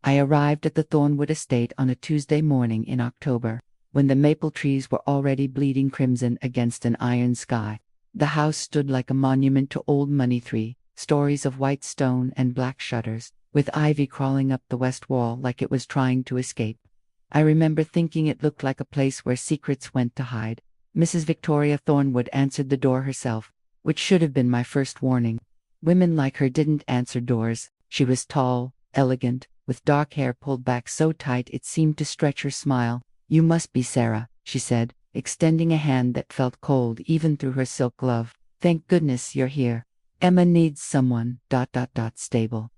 I arrived at the Thornwood estate on a Tuesday morning in October, when the maple trees were already bleeding crimson against an iron sky. The house stood like a monument to old money, 3 stories of white stone and black shutters, with ivy crawling up the west wall like it was trying to escape. I remember thinking it looked like a place where secrets went to hide. Mrs. Victoria Thornwood answered the door herself, which should have been my first warning. Women like her didn't answer doors. She was tall, elegant, with dark hair pulled back so tight it seemed to stretch her smile. "You must be Sarah," she said, extending a hand that felt cold even through her silk glove. "Thank goodness you're here. Emma needs someone. Stable."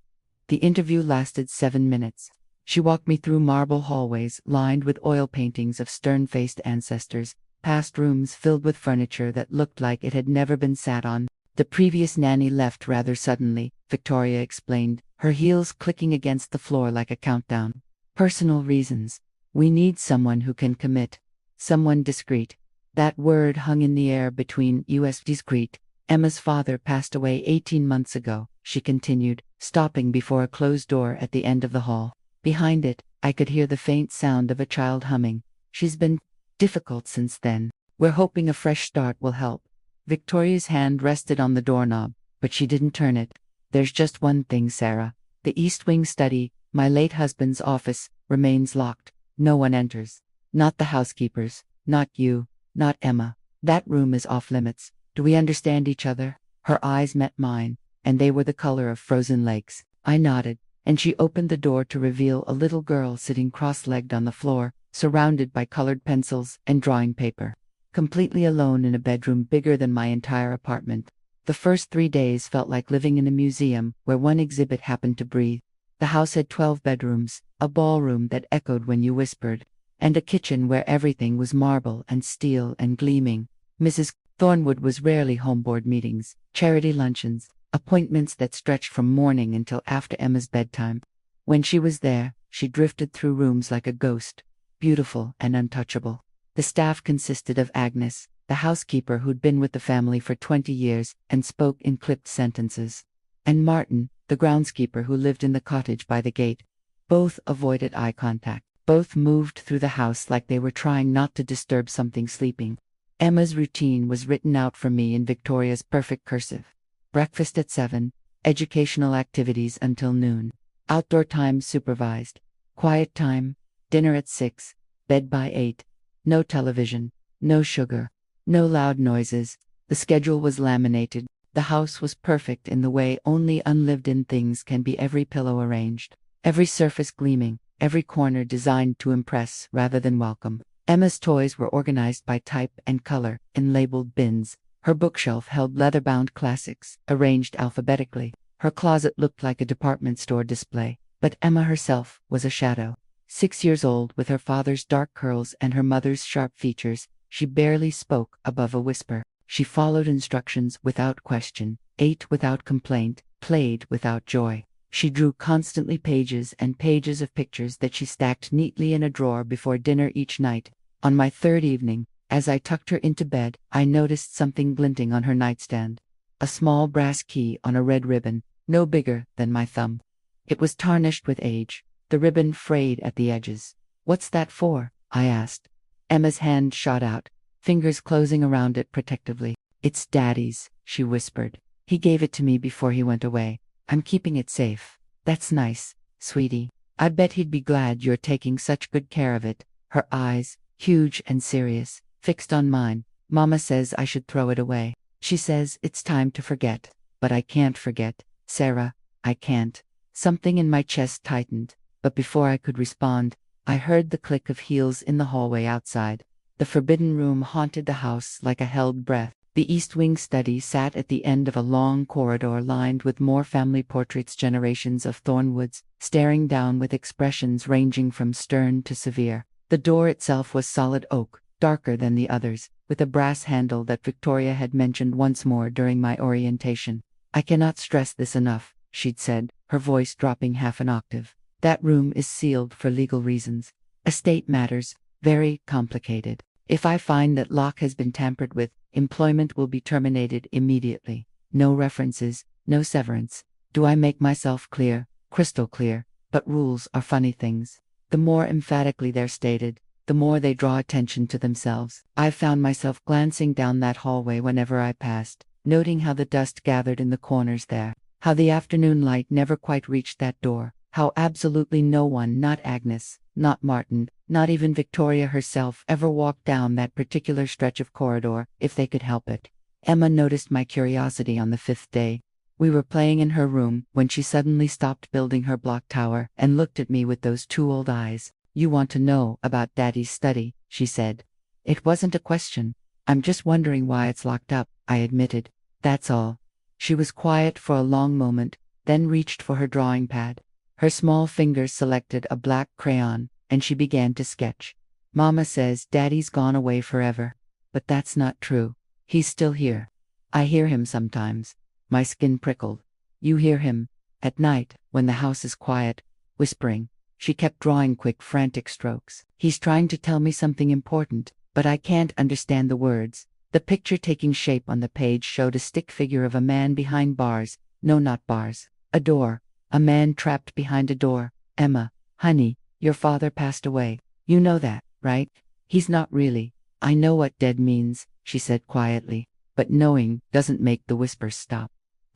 The interview lasted 7 minutes. She walked me through marble hallways lined with oil paintings of stern-faced ancestors, past rooms filled with furniture that looked like it had never been sat on. "The previous nanny left rather suddenly," Victoria explained, her heels clicking against the floor like a countdown. "Personal reasons. We need someone who can commit. Someone discreet." That word hung in the air between us. Discreet. "Emma's father passed away 18 months ago," she continued, stopping before a closed door at the end of the hall. Behind it, I could hear the faint sound of a child humming. "She's been difficult since then. We're hoping a fresh start will help." Victoria's hand rested on the doorknob, but she didn't turn it. "There's just one thing, Sarah. The East Wing study, my late husband's office, remains locked. No one enters. Not the housekeepers, not you, not Emma. That room is off limits. Do we understand each other?" Her eyes met mine, and they were the color of frozen lakes. I nodded, and she opened the door to reveal a little girl sitting cross-legged on the floor, surrounded by colored pencils and drawing paper. Completely alone in a bedroom bigger than my entire apartment. The first 3 days felt like living in a museum where one exhibit happened to breathe. The house had 12 bedrooms, a ballroom that echoed when you whispered, and a kitchen where everything was marble and steel and gleaming. Mrs. Thornwood was rarely home. Board meetings, charity luncheons, appointments that stretched from morning until after Emma's bedtime. When she was there, she drifted through rooms like a ghost, beautiful and untouchable. The staff consisted of Agnes, the housekeeper who'd been with the family for 20 years and spoke in clipped sentences, and Martin, the groundskeeper who lived in the cottage by the gate. Both avoided eye contact. Both moved through the house like they were trying not to disturb something sleeping. Emma's routine was written out for me in Victoria's perfect cursive. Breakfast at 7, educational activities until noon, outdoor time supervised, quiet time, dinner at 6, bed by 8, no television, no sugar, no loud noises. The schedule was laminated. The house was perfect in the way only unlived-in things can be. Every pillow arranged, every surface gleaming, every corner designed to impress rather than welcome. Emma's toys were organized by type and color in labeled bins. Her bookshelf held leather-bound classics, arranged alphabetically. Her closet looked like a department store display, but Emma herself was a shadow. 6 years old, with her father's dark curls and her mother's sharp features, she barely spoke above a whisper. She followed instructions without question, ate without complaint, played without joy. She drew constantly pages and pages of pictures that she stacked neatly in a drawer before dinner each night. On my 3rd evening, as I tucked her into bed, I noticed something glinting on her nightstand. A small brass key on a red ribbon, no bigger than my thumb. It was tarnished with age, the ribbon frayed at the edges. "What's that for?" I asked. Emma's hand shot out, fingers closing around it protectively. "It's Daddy's," she whispered. "He gave it to me before he went away. I'm keeping it safe." "That's nice, sweetie. I bet he'd be glad you're taking such good care of it." Her eyes, huge and serious, fixed on mine. "Mama says I should throw it away. She says it's time to forget. But I can't forget, Sarah, I can't." Something in my chest tightened, but before I could respond, I heard the click of heels in the hallway outside. The forbidden room haunted the house like a held breath. The East Wing study sat at the end of a long corridor lined with more family portraits, generations of Thornwoods, staring down with expressions ranging from stern to severe. The door itself was solid oak, darker than the others, with a brass handle that Victoria had mentioned once more during my orientation. "I cannot stress this enough," she'd said, her voice dropping half an octave. "That room is sealed for legal reasons. Estate matters, very complicated. If I find that lock has been tampered with, employment will be terminated immediately. No references, no severance. Do I make myself clear?" "Crystal clear. but rules are funny things. The more emphatically they're stated, the more they draw attention to themselves. I found myself glancing down that hallway whenever I passed, noting how the dust gathered in the corners there, how the afternoon light never quite reached that door, how absolutely no one, not Agnes, not Martin, not even Victoria herself, ever walked down that particular stretch of corridor, if they could help it. Emma noticed my curiosity on the 5th day. We were playing in her room when she suddenly stopped building her block tower and looked at me with those two old eyes. "You want to know about Daddy's study," she said. "It wasn't a question. I'm just wondering why it's locked up," I admitted. "That's all." She was quiet for a long moment, then reached for her drawing pad. Her small fingers selected a black crayon, and she began to sketch. "Mama says Daddy's gone away forever. But that's not true. He's still here. I hear him sometimes." My skin prickled. "You hear him? At night, when the house is quiet, whispering." She kept drawing quick, frantic strokes. "He's trying to tell me something important, but I can't understand the words." The picture taking shape on the page showed a stick figure of a man behind bars. No, not bars. A door. A man trapped behind a door. "Emma, honey, your father passed away. You know that, right?" "He's not really." "I know what dead means," she said quietly, "but knowing doesn't make the whispers stop."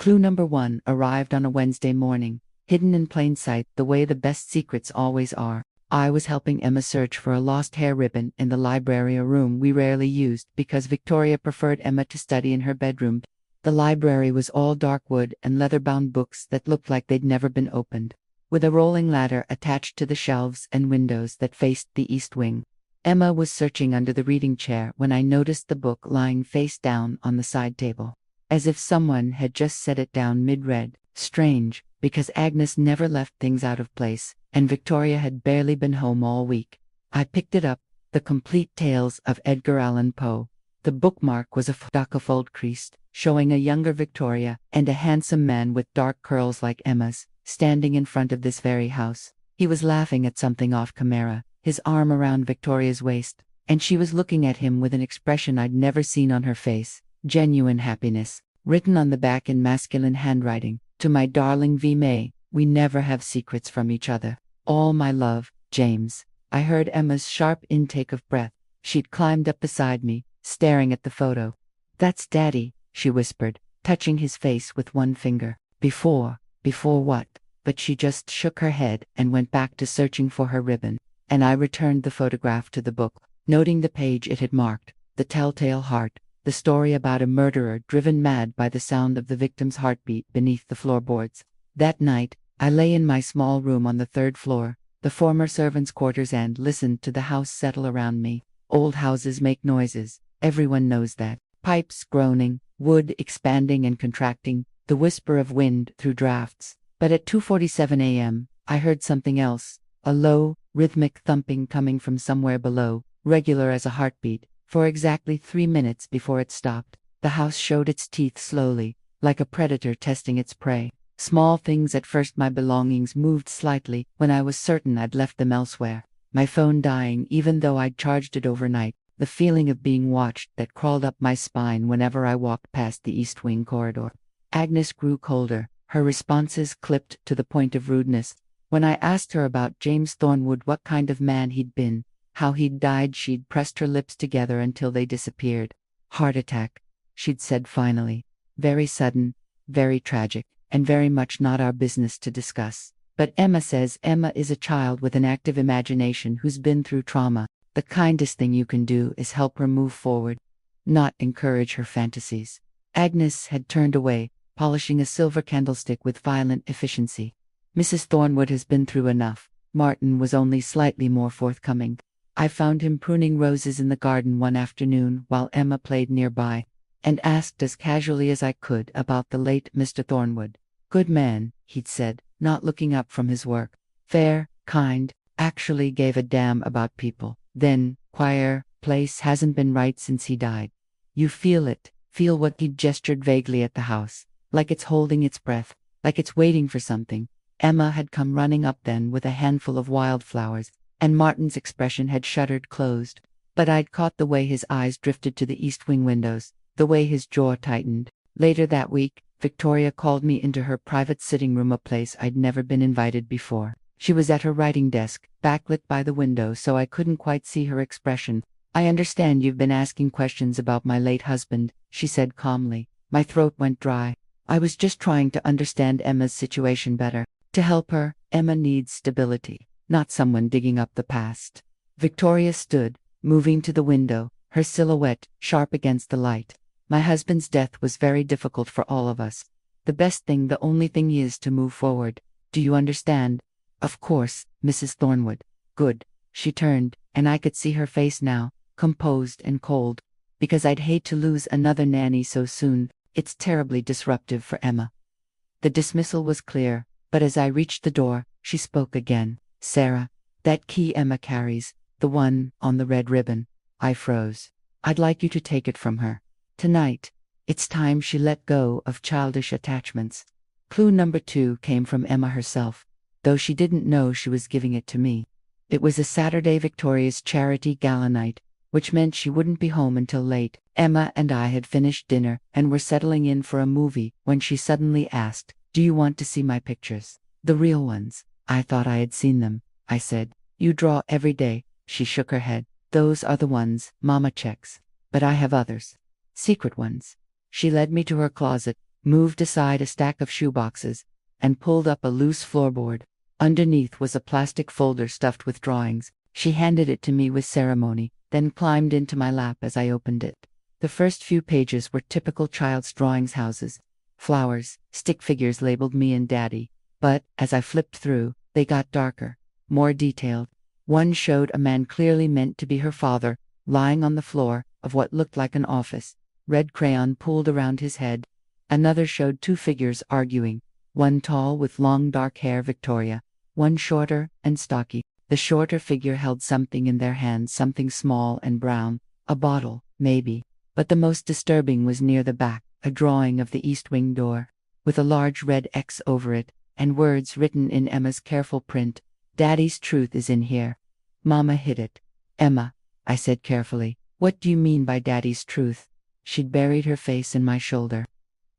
Clue number 1 arrived on a Wednesday morning, hidden in plain sight the way the best secrets always are. I was helping Emma search for a lost hair ribbon in the library, a room we rarely used because Victoria preferred Emma to study in her bedroom. The library was all dark wood and leather-bound books that looked like they'd never been opened, with a rolling ladder attached to the shelves and windows that faced the east wing. Emma was searching under the reading chair when I noticed the book lying face down on the side table, as if someone had just set it down mid-read. Strange, because Agnes never left things out of place, and Victoria had barely been home all week. I picked it up, The Complete Tales of Edgar Allan Poe. The bookmark was a fold creased, showing a younger Victoria and a handsome man with dark curls like Emma's, standing in front of this very house. He was laughing at something off camera, his arm around Victoria's waist, and she was looking at him with an expression I'd never seen on her face. Genuine happiness, written on the back in masculine handwriting. "To my darling V. May, we never have secrets from each other. All my love, James." I heard Emma's sharp intake of breath. She'd climbed up beside me, staring at the photo. "That's Daddy," she whispered, touching his face with one finger. Before what?" But she just shook her head and went back to searching for her ribbon, and I returned the photograph to the book, noting the page it had marked, "The Telltale Heart," the story about a murderer driven mad by the sound of the victim's heartbeat beneath the floorboards. That night, I lay in my small room on the 3rd floor, the former servants' quarters, and listened to the house settle around me. Old houses make noises, everyone knows that. Pipes groaning, wood expanding and contracting, the whisper of wind through drafts. But at 2:47 a.m., I heard something else, a low, rhythmic thumping coming from somewhere below, regular as a heartbeat. For exactly 3 minutes before it stopped, the house showed its teeth slowly, like a predator testing its prey. Small things at first. My belongings moved slightly when I was certain I'd left them elsewhere. My phone dying even though I'd charged it overnight. The feeling of being watched that crawled up my spine whenever I walked past the East Wing corridor. Agnes grew colder, her responses clipped to the point of rudeness. When I asked her about James Thornwood, what kind of man he'd been, how he'd died, she'd pressed her lips together until they disappeared. "Heart attack," she'd said finally. "Very sudden, very tragic, and very much not our business to discuss. But Emma says Emma is a child with an active imagination who's been through trauma. The kindest thing you can do is help her move forward, not encourage her fantasies." Agnes had turned away, polishing a silver candlestick with violent efficiency. "Mrs. Thornwood has been through enough." Martin was only slightly more forthcoming. I found him pruning roses in the garden one afternoon while Emma played nearby, and asked as casually as I could about the late Mr. Thornwood. "Good man," he'd said, not looking up from his work. "Fair, kind, actually gave a damn about people. Then, choir, place hasn't been right since he died. You feel it, feel what." He gestured vaguely at the house, like it's holding its breath, like it's waiting for something. Emma had come running up then with a handful of wildflowers, and Martin's expression had shuttered closed. But I'd caught the way his eyes drifted to the East Wing windows, the way his jaw tightened. Later that week, Victoria called me into her private sitting room, a place I'd never been invited before. She was at her writing desk, backlit by the window so I couldn't quite see her expression. "I understand you've been asking questions about my late husband," she said calmly. My throat went dry. "I was just trying to understand Emma's situation better. To help her, Emma needs stability, not someone digging up the past." Victoria stood, moving to the window, her silhouette sharp against the light. "My husband's death was very difficult for all of us. The only thing is to move forward. Do you understand?" "Of course, Mrs. Thornwood." "Good." She turned, and I could see her face now, composed and cold. "Because I'd hate to lose another nanny so soon. It's terribly disruptive for Emma." The dismissal was clear, but as I reached the door, she spoke again. "Sarah, that key Emma carries, the one on the red ribbon." I froze. "I'd like you to take it from her. Tonight. It's time she let go of childish attachments." Clue number 2 came from Emma herself, though she didn't know she was giving it to me. It was a Saturday, Victoria's charity gala night, which meant she wouldn't be home until late. Emma and I had finished dinner and were settling in for a movie when she suddenly asked, "Do you want to see my pictures? The real ones?" "I thought I had seen them," I said. "You draw every day." She shook her head. "Those are the ones Mama checks. But I have others. Secret ones." She led me to her closet, moved aside a stack of shoeboxes, and pulled up a loose floorboard. Underneath was a plastic folder stuffed with drawings. She handed it to me with ceremony, then climbed into my lap as I opened it. The first few pages were typical child's drawings: houses, flowers, stick figures labeled me and Daddy. But, as I flipped through, they got darker, more detailed. One showed a man clearly meant to be her father, lying on the floor of what looked like an office, red crayon pulled around his head. Another showed 2 figures arguing, one tall with long dark hair, Victoria, one shorter and stocky. The shorter figure held something in their hands, something small and brown, a bottle, maybe. But the most disturbing was near the back, a drawing of the east wing door, with a large red X over it, and words written in Emma's careful print. "Daddy's truth is in here. Mama hid it." "Emma," I said carefully, "what do you mean by Daddy's truth?" She'd buried her face in my shoulder.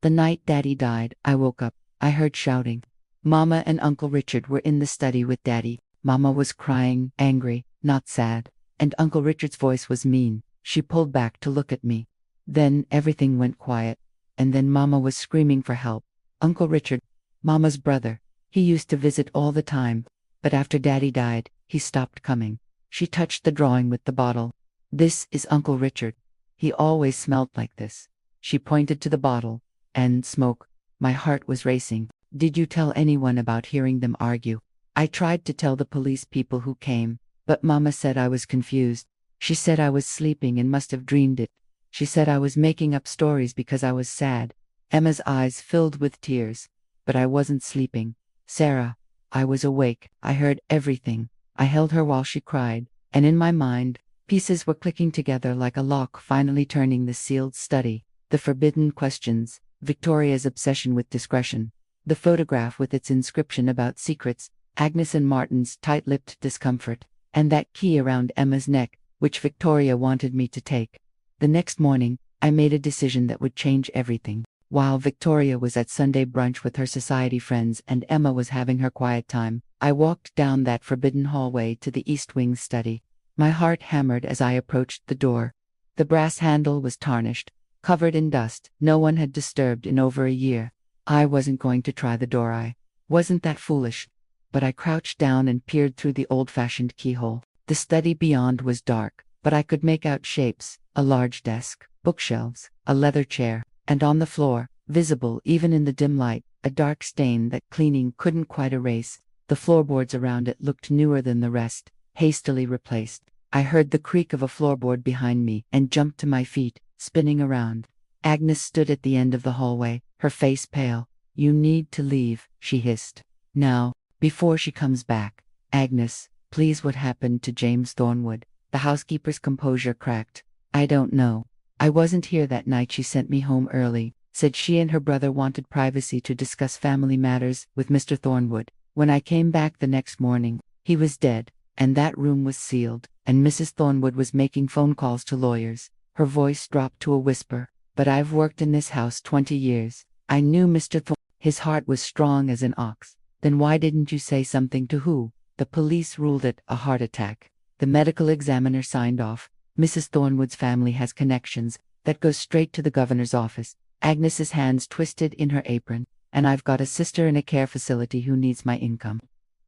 "The night Daddy died, I woke up. I heard shouting. Mama and Uncle Richard were in the study with Daddy. Mama was crying, angry, not sad. And Uncle Richard's voice was mean." She pulled back to look at me. "Then everything went quiet. And then Mama was screaming for help. Uncle Richard, Mama's brother, he used to visit all the time. But after Daddy died, he stopped coming." She touched the drawing with the bottle. "This is Uncle Richard. He always smelled like this." She pointed to the bottle. "And smoke." My heart was racing. "Did you tell anyone about hearing them argue?" "I tried to tell the police people who came, but Mama said I was confused. She said I was sleeping and must have dreamed it. She said I was making up stories because I was sad." Emma's eyes filled with tears. "But I wasn't sleeping, Sarah. I was awake. I heard everything." I held her while she cried, and in my mind, pieces were clicking together like a lock finally turning the sealed study. The forbidden questions, Victoria's obsession with discretion, the photograph with its inscription about secrets, Agnes and Martin's tight-lipped discomfort, and that key around Emma's neck, which Victoria wanted me to take. The next morning, I made a decision that would change everything. While Victoria was at Sunday brunch with her society friends and Emma was having her quiet time, I walked down that forbidden hallway to the East Wing study. My heart hammered as I approached the door. The brass handle was tarnished, covered in dust no one had disturbed in over a year. I wasn't going to try the door. I wasn't that foolish. But I crouched down and peered through the old-fashioned keyhole. The study beyond was dark, but I could make out shapes: a large desk, bookshelves, a leather chair, and on the floor, visible even in the dim light, a dark stain that cleaning couldn't quite erase. The floorboards around it looked newer than the rest, hastily replaced. I heard the creak of a floorboard behind me and jumped to my feet, spinning around. Agnes stood at the end of the hallway, her face pale. "You need to leave," she hissed. "Now, before she comes back." "Agnes, please, what happened to James Thornwood?" The housekeeper's composure cracked. "I don't know. I wasn't here that night she sent me home early. Said she and her brother wanted privacy to discuss family matters with Mr. Thornwood. When I came back the next morning, he was dead, and that room was sealed, and Mrs. Thornwood was making phone calls to lawyers." Her voice dropped to a whisper. "But I've worked in this house 20 years. I knew Mr. Thornwood. His heart was strong as an ox. Then why didn't you say something to who? The police ruled it a heart attack. The medical examiner signed off. Mrs. Thornwood's family has connections. That goes straight to the governor's office. Agnes's hands twisted in her apron. And I've got a sister in a care facility who needs my income.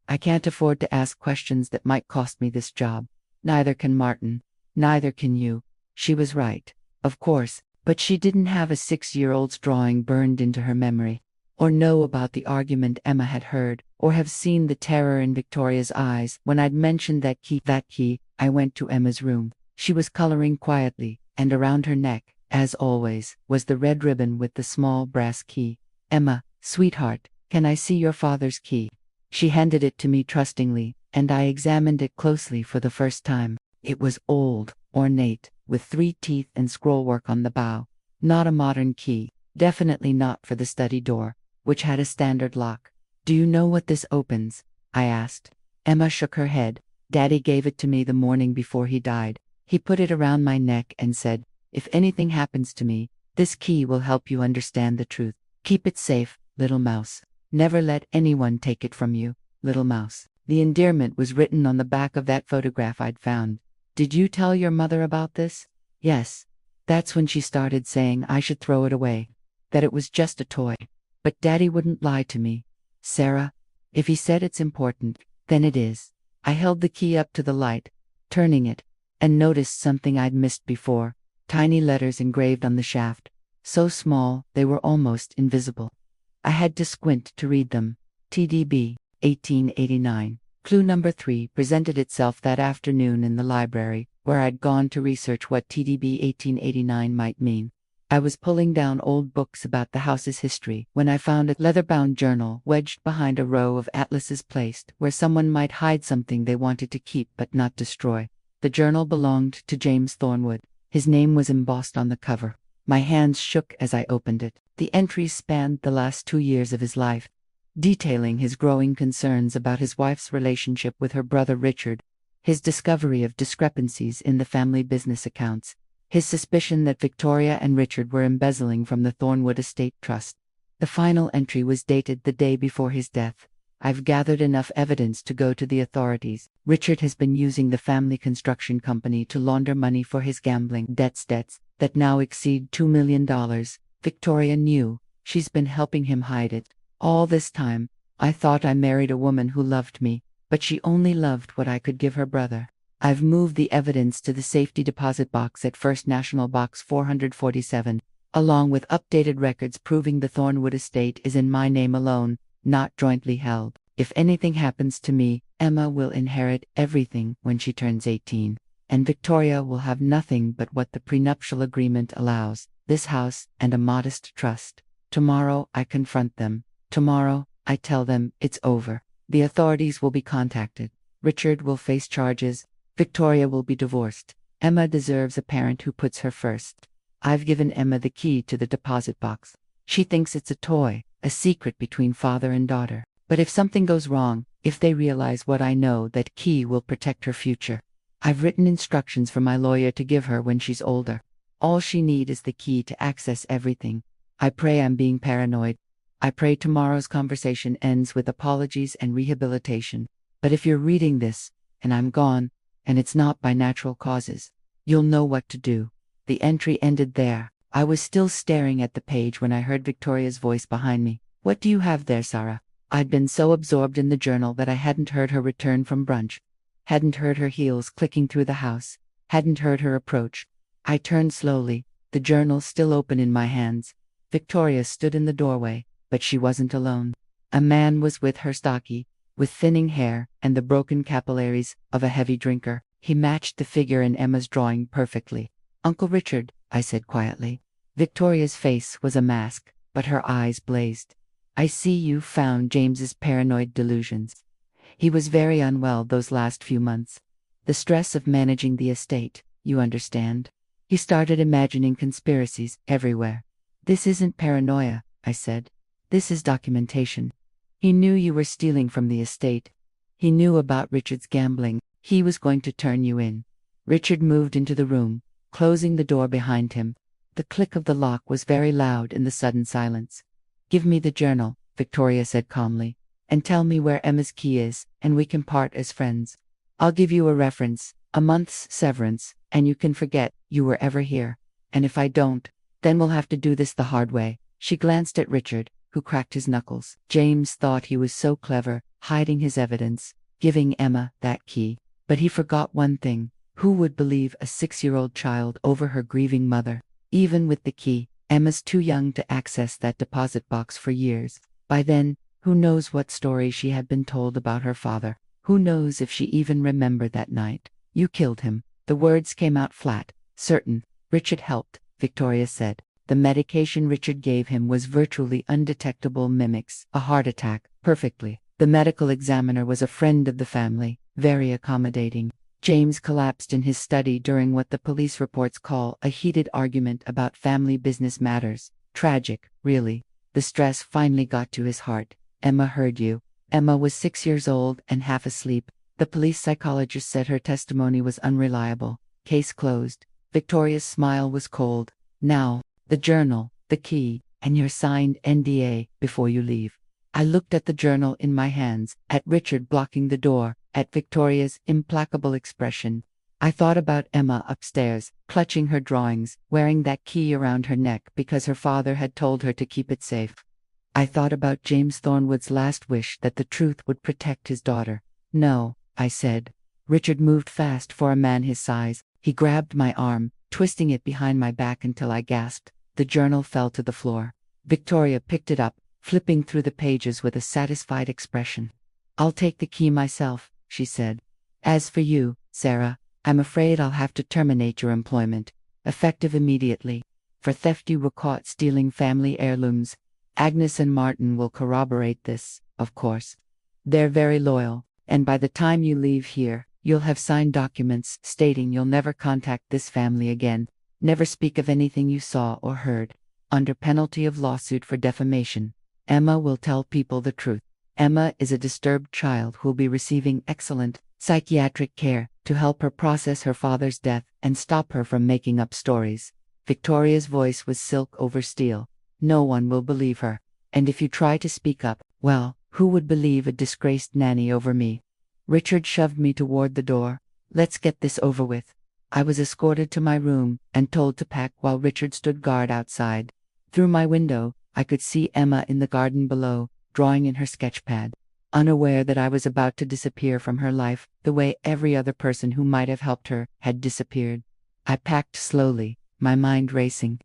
I can't afford to ask questions that might cost me this job. Neither can Martin. Neither can you. She was right. Of course, but she didn't have a 6-year-old's drawing burned into her memory, or know about the argument Emma had heard, or have seen the terror in Victoria's eyes when I'd mentioned that key. I went to Emma's room. She was coloring quietly, and around her neck, as always, was the red ribbon with the small brass key. Emma, sweetheart, can I see your father's key? She handed it to me trustingly, and I examined it closely for the first time. It was old, ornate, with 3 teeth and scrollwork on the bow. Not a modern key, definitely not for the study door, which had a standard lock. Do you know what this opens? I asked. Emma shook her head. Daddy gave it to me the morning before he died. He put it around my neck and said, if anything happens to me, this key will help you understand the truth. Keep it safe, little mouse. Never let anyone take it from you, little mouse. The endearment was written on the back of that photograph I'd found. Did you tell your mother about this? Yes. That's when she started saying I should throw it away, that it was just a toy. But Daddy wouldn't lie to me. Sarah, if he said it's important, then it is. I held the key up to the light, turning it, and noticed something I'd missed before. Tiny letters engraved on the shaft, so small they were almost invisible. I had to squint to read them. TDB, 1889. Clue number 3 presented itself that afternoon in the library, where I'd gone to research what TDB 1889 might mean. I was pulling down old books about the house's history when I found a leather-bound journal wedged behind a row of atlases placed where someone might hide something they wanted to keep but not destroy. The journal belonged to James Thornwood. His name was embossed on the cover. My hands shook as I opened it. The entries spanned the last 2 years of his life, detailing his growing concerns about his wife's relationship with her brother Richard, his discovery of discrepancies in the family business accounts, his suspicion that Victoria and Richard were embezzling from the Thornwood Estate Trust. The final entry was dated the day before his death. I've gathered enough evidence to go to the authorities. Richard has been using the family construction company to launder money for his gambling debts that now exceed $2 million. Victoria knew. She's been helping him hide it. All this time, I thought I married a woman who loved me, but she only loved what I could give her brother. I've moved the evidence to the safety deposit box at First National Box 447, along with updated records proving the Thornwood estate is in my name alone, not jointly held. If anything happens to me, Emma will inherit everything when she turns 18, and Victoria will have nothing but what the prenuptial agreement allows, this house and a modest trust. Tomorrow I confront them. Tomorrow I tell them it's over. The authorities will be contacted. Richard will face charges. Victoria will be divorced. Emma deserves a parent who puts her first. I've given Emma the key to the deposit box. She thinks it's a toy, a secret between father and daughter. But if something goes wrong, if they realize what I know, that key will protect her future. I've written instructions for my lawyer to give her when she's older. All she needs is the key to access everything. I pray I'm being paranoid. I pray tomorrow's conversation ends with apologies and rehabilitation. But if you're reading this, and I'm gone, and it's not by natural causes, you'll know what to do. The entry ended there. I was still staring at the page when I heard Victoria's voice behind me. What do you have there, Sarah? I'd been so absorbed in the journal that I hadn't heard her return from brunch, hadn't heard her heels clicking through the house, hadn't heard her approach. I turned slowly, the journal still open in my hands. Victoria stood in the doorway, but she wasn't alone. A man was with her, stocky, with thinning hair and the broken capillaries of a heavy drinker. He matched the figure in Emma's drawing perfectly. Uncle Richard, I said quietly. Victoria's face was a mask, but her eyes blazed. I see you found James's paranoid delusions. He was very unwell those last few months. The stress of managing the estate, you understand. He started imagining conspiracies everywhere. This isn't paranoia, I said. This is documentation. He knew you were stealing from the estate. He knew about Richard's gambling. He was going to turn you in. Richard moved into the room, closing the door behind him. The click of the lock was very loud in the sudden silence. Give me the journal, Victoria said calmly. and tell me where Emma's key is, and we can part as friends. I'll give you a reference, a month's severance, and you can forget you were ever here. And if I don't, then we'll have to do this the hard way." She glanced at Richard, who cracked his knuckles. James thought he was so clever, hiding his evidence, giving Emma that key. But he forgot one thing. Who would believe a 6-year-old child over her grieving mother? Even with the key, Emma's too young to access that deposit box for years. By then, who knows what story she had been told about her father? Who knows if she even remembered that night? "You killed him." The words came out flat, certain. "Richard helped," Victoria said. The medication Richard gave him was virtually undetectable, mimics a heart attack, perfectly. The medical examiner was a friend of the family, very accommodating. James collapsed in his study during what the police reports call a heated argument about family business matters. Tragic, really. The stress finally got to his heart. "Emma heard you." Emma was 6 years old and half asleep. The police psychologist said her testimony was unreliable. Case closed. Victoria's smile was cold. "Now, the journal, the key, and your signed NDA before you leave." I looked at the journal in my hands, at Richard blocking the door, at Victoria's implacable expression. I thought about Emma upstairs, clutching her drawings, wearing that key around her neck because her father had told her to keep it safe. I thought about James Thornwood's last wish, that the truth would protect his daughter. "No," I said. Richard moved fast for a man his size. He grabbed my arm, twisting it behind my back until I gasped. The journal fell to the floor. Victoria picked it up, flipping through the pages with a satisfied expression. "I'll take the key myself," she said. "As for you, Sarah, I'm afraid I'll have to terminate your employment, effective immediately. For theft you were caught stealing family heirlooms. Agnes and Martin will corroborate this, of course. They're very loyal, and by the time you leave here, you'll have signed documents stating you'll never contact this family again, never speak of anything you saw or heard, under penalty of lawsuit for defamation. Emma will tell people the truth. Emma is a disturbed child who'll be receiving excellent psychiatric care to help her process her father's death and stop her from making up stories." Victoria's voice was silk over steel. "No one will believe her. And if you try to speak up, well, who would believe a disgraced nanny over me?" Richard shoved me toward the door. "Let's get this over with." I was escorted to my room and told to pack while Richard stood guard outside. Through my window, I could see Emma in the garden below, drawing in her sketchpad, unaware that I was about to disappear from her life the way every other person who might have helped her had disappeared. I packed slowly, my mind racing.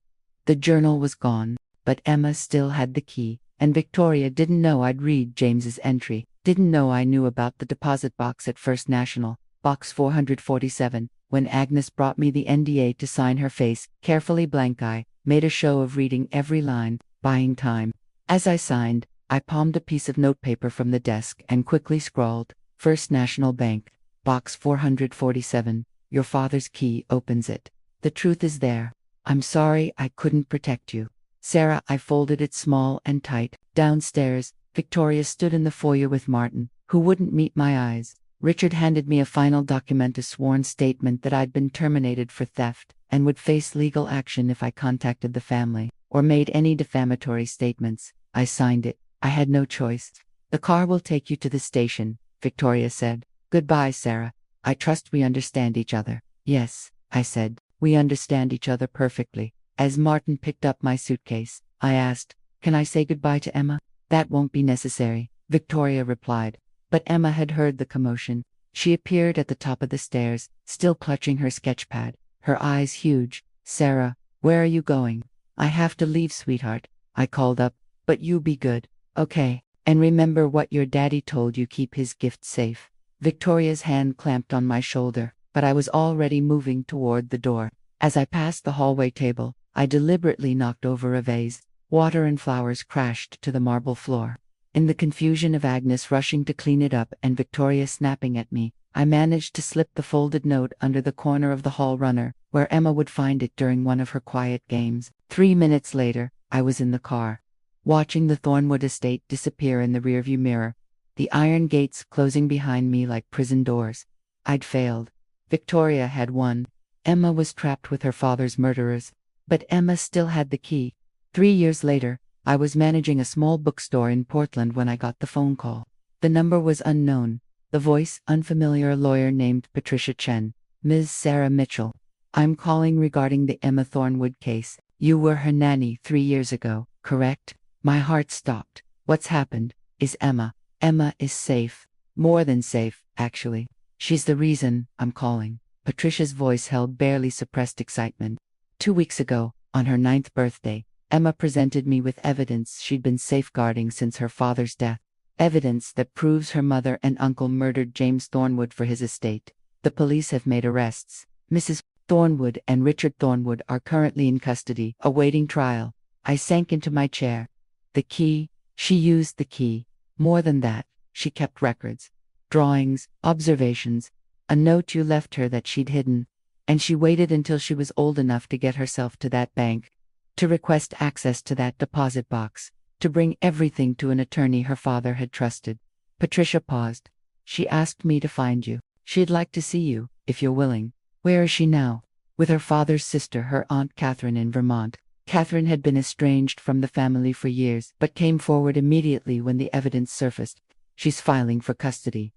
The journal was gone, but Emma still had the key, and Victoria didn't know I'd read James's entry, didn't know I knew about the deposit box at First National, box 447. When Agnes brought me the NDA to sign, her face, carefully blank-eye, made a show of reading every line, buying time. As I signed, I palmed a piece of notepaper from the desk and quickly scrawled, "First National Bank, box 447. Your father's key opens it. The truth is there. I'm sorry I couldn't protect you. Sarah." I folded it small and tight. Downstairs, Victoria stood in the foyer with Martin, who wouldn't meet my eyes. Richard handed me a final document, a sworn statement that I'd been terminated for theft and would face legal action if I contacted the family or made any defamatory statements. I signed it. I had no choice. "The car will take you to the station," Victoria said. "Goodbye, Sarah. I trust we understand each other." "Yes," I said, "we understand each other perfectly." As Martin picked up my suitcase, I asked, "Can I say goodbye to Emma?" "That won't be necessary," Victoria replied. But Emma had heard the commotion. She appeared at the top of the stairs, still clutching her sketchpad, her eyes huge. "Sarah, where are you going?" "I have to leave, sweetheart," I called up, "but you be good, okay? And remember what your daddy told you, keep his gift safe." Victoria's hand clamped on my shoulder, but I was already moving toward the door. As I passed the hallway table, I deliberately knocked over a vase. Water and flowers crashed to the marble floor. In the confusion of Agnes rushing to clean it up and Victoria snapping at me, I managed to slip the folded note under the corner of the hall runner, where Emma would find it during one of her quiet games. 3 minutes later, I was in the car, watching the Thornwood estate disappear in the rearview mirror, the iron gates closing behind me like prison doors. I'd failed. Victoria had won. Emma was trapped with her father's murderers. But Emma still had the key. 3 years later, I was managing a small bookstore in Portland when I got the phone call. The number was unknown. The voice, unfamiliar. A lawyer named Patricia Chen. Ms. Sarah Mitchell. I'm calling regarding the Emma Thornwood case. You were her nanny 3 years ago, correct? My heart stopped. What's happened? Is Emma? Emma is safe. More than safe, actually. She's the reason I'm calling. Patricia's voice held barely suppressed excitement. 2 weeks ago, on her 9th birthday, Emma presented me with evidence she'd been safeguarding since her father's death. Evidence that proves her mother and uncle murdered James Thornwood for his estate. The police have made arrests. Mrs. Thornwood and Richard Thornwood are currently in custody, awaiting trial. I sank into my chair. The key? She used the key. More than that, she kept records. Drawings, observations, a note you left her that she'd hidden. And she waited until she was old enough to get herself to that bank, to request access to that deposit box, to bring everything to an attorney her father had trusted. Patricia paused. She asked me to find you. She'd like to see you, if you're willing. Where is she now? With her father's sister, her Aunt Catherine, in Vermont. Catherine had been estranged from the family for years, but came forward immediately when the evidence surfaced. She's filing for custody.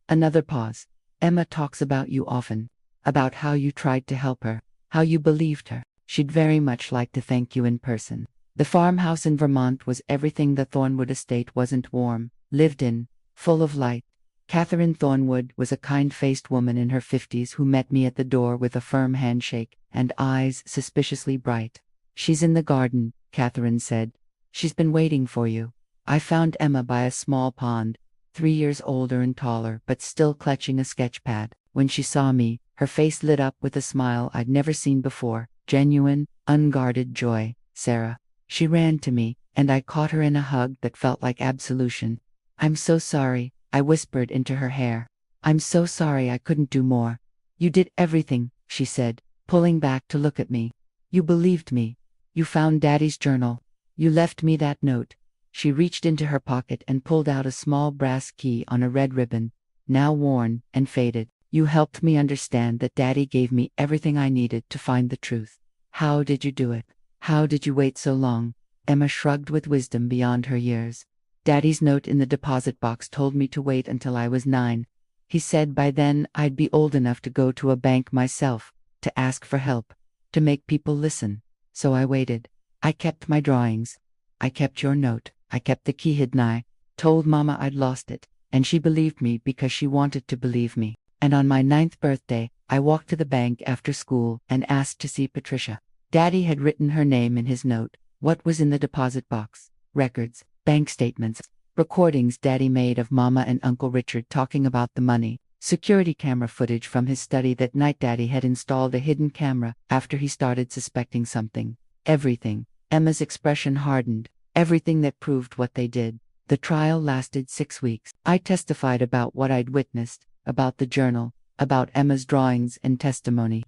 Another pause. Emma talks about you often. About how you tried to help her. How you believed her. She'd very much like to thank you in person. The farmhouse in Vermont was everything the Thornwood estate wasn't. Warm, lived in, full of light. Catherine Thornwood was a kind-faced woman in her 50s who met me at the door with a firm handshake and eyes suspiciously bright. She's in the garden, Catherine said. She's been waiting for you. I found Emma by a small pond, 3 years older and taller, but still clutching a sketch pad. When she saw me, her face lit up with a smile I'd never seen before. Genuine, unguarded joy. Sarah. She ran to me, and I caught her in a hug that felt like absolution. I'm so sorry, I whispered into her hair. I'm so sorry I couldn't do more. You did everything, she said, pulling back to look at me. You believed me. You found Daddy's journal. You left me that note. She reached into her pocket and pulled out a small brass key on a red ribbon, now worn and faded. You helped me understand that Daddy gave me everything I needed to find the truth. How did you do it? How did you wait so long? Emma shrugged with wisdom beyond her years. Daddy's note in the deposit box told me to wait until I was 9. He said by then I'd be old enough to go to a bank myself, to ask for help, to make people listen. So I waited. I kept my drawings. I kept your note. I kept the key hidden. I told Mama I'd lost it, and she believed me because she wanted to believe me. And on my 9th birthday, I walked to the bank after school and asked to see Patricia. Daddy had written her name in his note. What was in the deposit box? Records, bank statements, recordings Daddy made of Mama and Uncle Richard talking about the money, security camera footage from his study that night. Daddy had installed a hidden camera after he started suspecting something. Everything. Emma's expression hardened. Everything that proved what they did. The trial lasted 6 weeks. I testified about what I'd witnessed, about the journal, about Emma's drawings and testimony.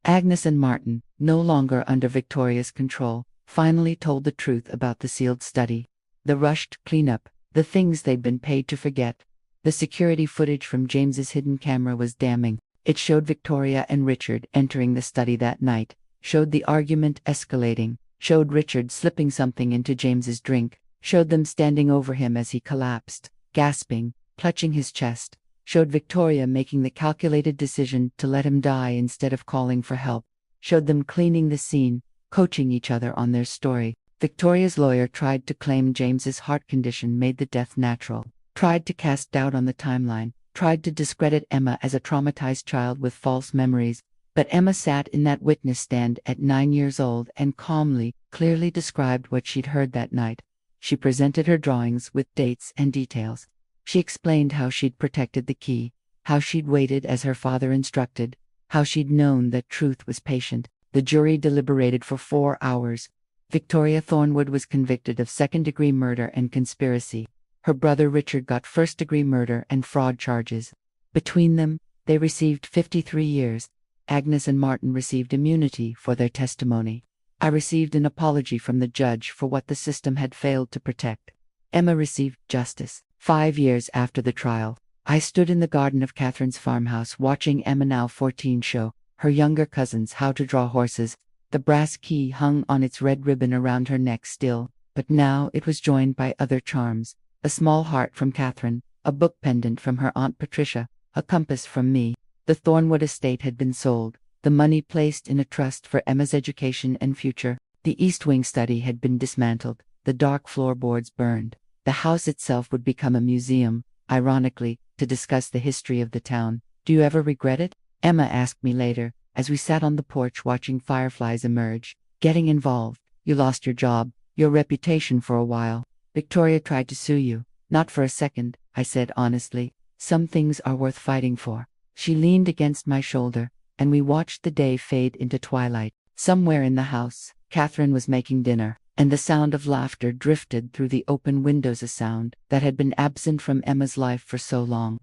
Agnes and Martin, no longer under Victoria's control, finally told the truth about the sealed study. The rushed cleanup, the things they'd been paid to forget. The security footage from James's hidden camera was damning. It showed Victoria and Richard entering the study that night, showed the argument escalating, showed Richard slipping something into James's drink, showed them standing over him as he collapsed, gasping, clutching his chest, showed Victoria making the calculated decision to let him die instead of calling for help, showed them cleaning the scene, coaching each other on their story. Victoria's lawyer tried to claim James's heart condition made the death natural, tried to cast doubt on the timeline, tried to discredit Emma as a traumatized child with false memories. But Emma sat in that witness stand at 9 years old and calmly, clearly described what she'd heard that night. She presented her drawings with dates and details. She explained how she'd protected the key, how she'd waited as her father instructed, how she'd known that truth was patient. The jury deliberated for 4 hours. Victoria Thornwood was convicted of second-degree murder and conspiracy. Her brother Richard got first-degree murder and fraud charges. Between them, they received 53 years. Agnes and Martin received immunity for their testimony. I received an apology from the judge for what the system had failed to protect. Emma received justice. 5 years after the trial, I stood in the garden of Catherine's farmhouse watching Emma, now 14, show her younger cousins how to draw horses. The brass key hung on its red ribbon around her neck still, but now it was joined by other charms. A small heart from Catherine, a book pendant from her Aunt Patricia, a compass from me. The Thornwood estate had been sold, the money placed in a trust for Emma's education and future. The East Wing study had been dismantled, the dark floorboards burned. The house itself would become a museum, ironically, to discuss the history of the town. Do you ever regret it? Emma asked me later, as we sat on the porch watching fireflies emerge. Getting involved. You lost your job, your reputation for a while. Victoria tried to sue you. Not for a second, I said honestly. Some things are worth fighting for. She leaned against my shoulder, and we watched the day fade into twilight. Somewhere in the house, Catherine was making dinner, and the sound of laughter drifted through the open windows, a sound that had been absent from Emma's life for so long.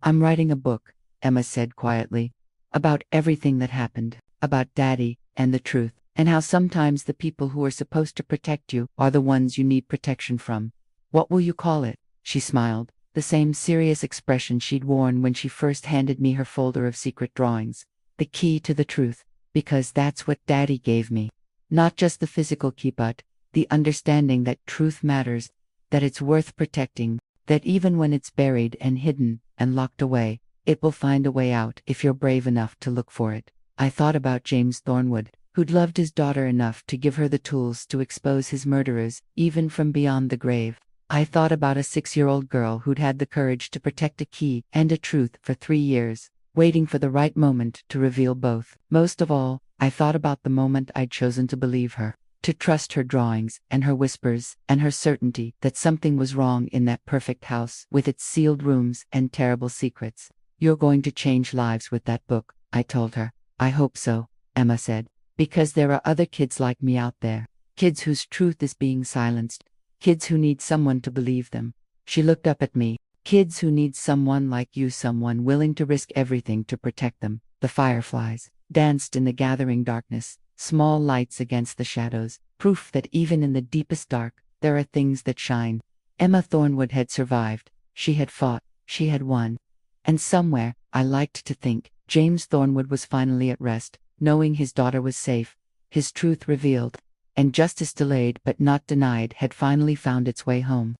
I'm writing a book, Emma said quietly, about everything that happened, about Daddy, and the truth, and how sometimes the people who are supposed to protect you are the ones you need protection from. What will you call it? She smiled, the same serious expression she'd worn when she first handed me her folder of secret drawings. The key to the truth, because that's what Daddy gave me. Not just the physical key, but the understanding that truth matters, that it's worth protecting, that even when it's buried and hidden and locked away, it will find a way out if you're brave enough to look for it. I thought about James Thornwood, who'd loved his daughter enough to give her the tools to expose his murderers, even from beyond the grave. I thought about a 6-year-old girl who'd had the courage to protect a key and a truth for 3 years, waiting for the right moment to reveal both. Most of all, I thought about the moment I'd chosen to believe her, to trust her drawings and her whispers and her certainty that something was wrong in that perfect house with its sealed rooms and terrible secrets. You're going to change lives with that book, I told her. I hope so, Emma said, because there are other kids like me out there, kids whose truth is being silenced, kids who need someone to believe them. She looked up at me. Kids who need someone like you, someone willing to risk everything to protect them. The fireflies danced in the gathering darkness, small lights against the shadows, proof that even in the deepest dark, there are things that shine. Emma Thornwood had survived. She had fought. She had won. And somewhere, I liked to think, James Thornwood was finally at rest, knowing his daughter was safe, his truth revealed, and justice delayed but not denied had finally found its way home.